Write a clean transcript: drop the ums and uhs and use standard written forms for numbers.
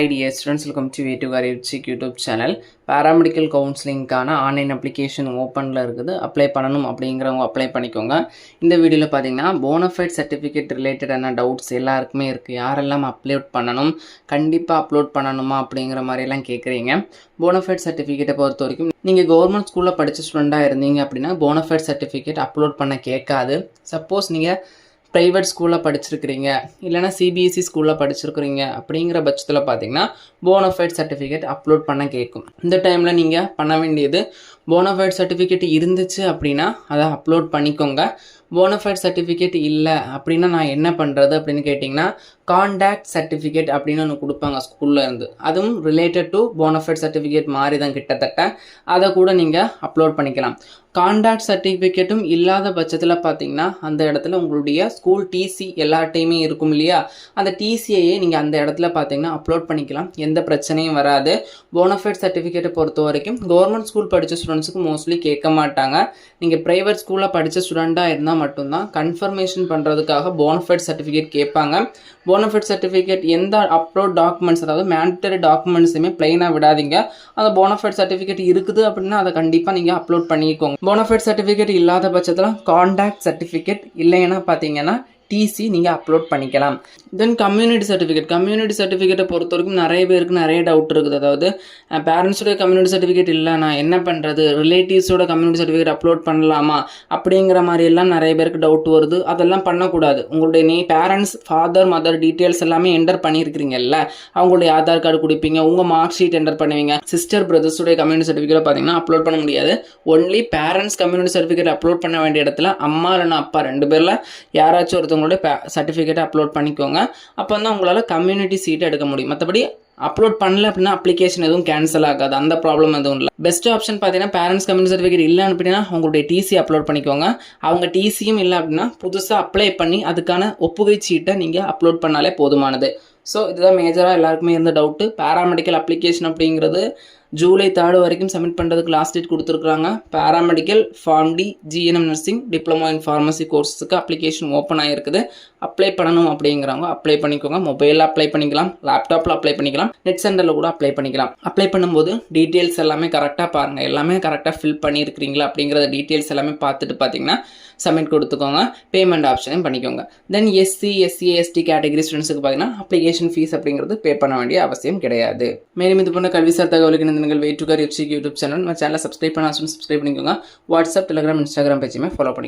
Hi dear students, welcome to Way to Career YouTube channel. Paramedical counseling கான online application ஓப்பன்ல இருக்குது. Apply பண்ணனும் அப்படிங்கறவங்க apply பண்ணிக்கோங்க. இந்த வீடியோல பாத்தீங்கன்னா போனஃபைட் சர்டிபிகேட் ரிலேட்டடான டவுட்ஸ் எல்லாருக்குமே இருக்கு. யாரெல்லாம் அப்லோட் பண்ணனும், கண்டிப்பா அப்லோட் பண்ணனுமா அப்படிங்கற மாதிரி எல்லாம் கேக்குறீங்க. போனஃபைட் சர்டிபிகேட்டை பொறுத்தவரைக்கும் நீங்க கவர்மெண்ட் ஸ்கூல்ல படிச்ச ஸ்டூடண்டா இருந்தீங்க அப்படினா போனஃபைட் சர்டிபிகேட் அப்லோட் பண்ண கேட்காது. சப்போஸ் நீங்க பிரைவேட் ஸ்கூலில் படிச்சிருக்கிறீங்க இல்லைனா சிபிஎஸ்சி ஸ்கூலில் படிச்சிருக்கிறீங்க அப்படிங்கிற பட்சத்தில் பார்த்தீங்கன்னா போனஃபைட் சர்டிஃபிகேட் அப்லோட் பண்ண கேட்கும். இந்த டைமில் நீங்கள் பண்ண வேண்டியது போனஃபைட் சர்டிஃபிகேட் இருந்துச்சு அப்படின்னா அதை அப்லோட் பண்ணிக்கோங்க. போனஃபைட் சர்டிஃபிகேட் இல்லை அப்படின்னா நான் என்ன பண்ணுறது அப்படின்னு கேட்டிங்கன்னா கான்டாக்ட் சர்டிஃபிகேட் அப்படின்னு ஒன்று கொடுப்பாங்க ஸ்கூலில் இருந்து. அதுவும் ரிலேட்டட் டு போனஃபைட் சர்டிஃபிகேட் மாதிரி தான் கிட்டத்தட்ட. அதை கூட நீங்கள் அப்லோட் பண்ணிக்கலாம். கான்டாக்ட் சர்டிஃபிகேட்டும் இல்லாத பட்சத்தில் பார்த்தீங்கன்னா அந்த இடத்துல உங்களுடைய ஸ்கூல் டிசி எல்லாட்டையுமே இருக்கும் இல்லையா, அந்த டிசியையே நீங்கள் அந்த இடத்துல பார்த்தீங்கன்னா அப்லோட் பண்ணிக்கலாம். எந்த பிரச்சனையும் வராது. போனஃபைட் சர்டிஃபிகேட்டை பொறுத்த வரைக்கும் கவர்மெண்ட் ஸ்கூல் படித்த ஸ்டூடெண்ட்ஸுக்கு மோஸ்ட்லி கேட்க மாட்டாங்க. நீங்கள் ப்ரைவேட் ஸ்கூலில் படித்த ஸ்டூடெண்ட்டாக இருந்தால் மட்டும்தான் கன்ஃபர்மேஷன் பண்ணுறதுக்காக போனஃபைட் சர்டிஃபிகேட் கேட்பாங்க. போனஃபைட் சர்டிஃபிகேட் எந்த அப்லோட் டாக்குமெண்ட்ஸ், அதாவது மேண்டட்டரி டாக்குமெண்ட்ஸுமே பிளைனாக விடாதீங்க. அந்த போனஃபைட் சர்டிஃபிகேட் இருக்குது அப்படின்னா அதை கண்டிப்பாக நீங்கள் அப்லோட் பண்ணிக்கோங்க. போனஃபைட் சர்டிஃபிகேட் இல்லாத பட்சத்தில் கான்டாக்ட் சர்டிஃபிகேட் இல்லைன்னா பார்த்தீங்கன்னா டிசி நீங்கள் அப்லோட் பண்ணிக்கலாம். தென் கம்யூனிட்டி சர்டிஃபிகேட்டை பொறுத்த வரைக்கும் நிறைய பேருக்கு நிறைய டவுட் இருக்குது. அதாவது பேரண்ட்ஸோட கம்யூனிட்டி சர்டிஃபிகேட் இல்லை, நான் என்ன பண்ணுறது, ரிலேட்டிவ்ஸோட கம்யூனிட்டி சர்டிஃபிகேட் அப்லோட் பண்ணலாமா அப்படிங்கிற மாதிரி எல்லாம் நிறைய பேருக்கு டவுட் வருது. அதெல்லாம் பண்ணக்கூடாது. உங்களுடைய பேரண்ட்ஸ், ஃபாதர், மதர் டீட்டெயில்ஸ் எல்லாமே என்டர் பண்ணியிருக்கிறீங்கல்ல, அவங்களுடைய ஆதார் கார்டு கொடுப்பீங்க, உங்கள் மார்க் ஷீட் என்டர் பண்ணுவீங்க. சிஸ்டர் பிரதர்ஸோடைய கம்யூனிட்டி சர்டிஃபிகேட் பார்த்தீங்கன்னா அப்லோட் பண்ண முடியாது. Only parents community certificate upload பண்ண வேண்டிய இடத்துல அம்மா இல்லைனா அப்பா ரெண்டு பேரில் யாராச்சும் ஒருத்தவங்களுடைய சர்டிஃபிகேட்டை அப்லோட் பண்ணிக்கோங்க. அப்போ தான் உங்களால் கம்யூனிட்டி சீட்டை எடுக்க முடியும். மற்றபடி அப்லோட் பண்ணல அப்படின்னா அப்ளிகேஷன் எதுவும் கேன்சல் ஆகாது. அந்த ப்ராப்ளம் எதுவும் இல்லை. பெஸ்ட் ஆப்ஷன் பார்த்தீங்கன்னா பேரண்ட்ஸ் கம்யூனிட்டி சர்டிஃபிகேட் இல்லை அப்படின்னா உங்களுடைய டிசி அப்லோட் பண்ணிக்கோங்க. அவங்க டிசியும் இல்லை அப்படின்னா புதுசாக அப்ளை பண்ணி அதுக்கான ஒப்புகை சீட்டை நீங்கள் அப்லோட் பண்ணாலே போதுமானது. ஸோ இதுதான் மேஜராக எல்லாருக்குமே இருந்த டவுட்டு. பேராமெடிக்கல் அப்ளிகேஷன் அப்படிங்கிறது ஜூலை 3 வரைக்கும் சப்மிட் பண்ணுறதுக்கு லாஸ்ட் டேட் கொடுத்துருக்குறாங்க. Paramedical, pharm D, GNM nursing, diploma in pharmacy கோர்ஸுக்கு அப்ளிகேஷன் ஓப்பன் ஆகிருக்குது. அப்ளை பண்ணணும் அப்படிங்கிறவங்க அப்ளை பண்ணிக்கோங்க. மொபைலில் அப்ளை பண்ணிக்கலாம், லேப்டாப்பில் அப்ளை பண்ணிக்கலாம், நெட் சென்டரில் கூட அப்ளை பண்ணிக்கலாம். அப்ளை பண்ணும்போது டீட்டெயில்ஸ் எல்லாமே கரெக்டாக பாருங்கள். எல்லாமே கரெக்டாக ஃபில் பண்ணியிருக்கிறீங்களா அப்படிங்கிற டீட்டெயில்ஸ் எல்லாமே பார்த்துட்டு பார்த்தீங்கன்னா சப்மிட் கொடுத்துக்கோங்க. பேமெண்ட் ஆப்ஷனையும் பண்ணிக்கோங்க. தென் எஸ்சி, எஸ்டி கேட்டகரி ஸ்டூடெண்ட்ஸுக்கு பார்த்தீங்கன்னா அப்ளிகேஷன் ஃபீஸ் அப்படிங்கிறது பே பண்ண வேண்டிய அவசியம் கிடையாது. மேலும் இது போன்ற கல்விசார் தகவலுக்கு நீங்கள் Way to Career YouTube channel, நம்ம சேனலை சப்ஸ்கிரைப் பண்ணால் சப்ஸ்கிரைப் பண்ணிக்கோங்க. வாட்ஸ்அப், டெலிகிராம், இன்ஸ்டாகிராம் பேஜுமே ஃபாலோ பண்ணிக்கோங்க.